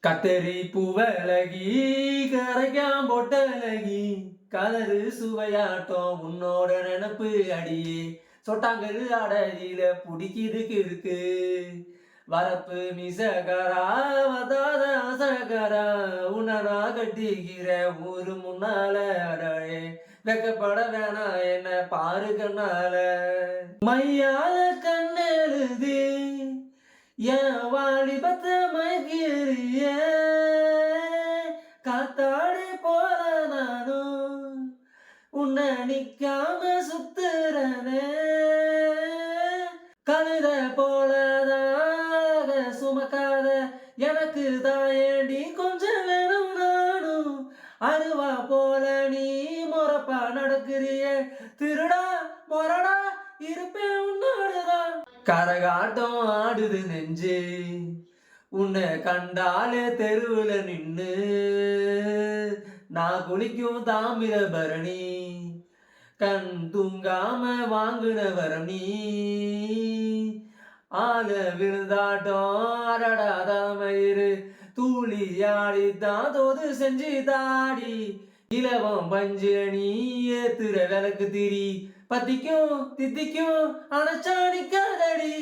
கத்தரி பூவழகி கரைக்காம் பொட்டழகி கலரு சுவையாட்டம் உன்னோட நினப்பு அடியே சொட்டாங்கரு அடகில புடிக்கிதுக்கு இருக்கு வரப்பு மிசகரா வதாத அசகரா உன்னனா கட்டிக்கிற ஊரு முன்னால அடே வெக்கப்பட வேணாம் என்ன பாரு கண்ணால மையால கண்ணெழுதி என் வாலிபத்த மகிழிய காத்தாடி போல நானும் உன்னை நிக்காம சுத்துறனே கழுத போலதாக சுமக்காத எனக்கு தான் ஏண்டி கொஞ்சம் வேணும் நானும் அருவா போல நீ முறப்பா நடக்கிறிய திருடா மொரடா இருப்பேன் உன்னோடுதான் கரகாட்டம் ஆடுது நெஞ்சு உன்னை கண்டாலே தெருவுல நின்னு நான் குளிக்கும் தாமிர பரணி கண் தூங்காம வாங்குன வரணி ஆல விழுந்தாட்டம் அரடாதாமயிரு தூளி ஆடித்தான் தோது செஞ்சு தாடி இலவம் பஞ்சு நீ ஏத்துற விளக்கு திரி பத்திக்கும் தித்திக்கும் அணைச்சாணிக்காதடி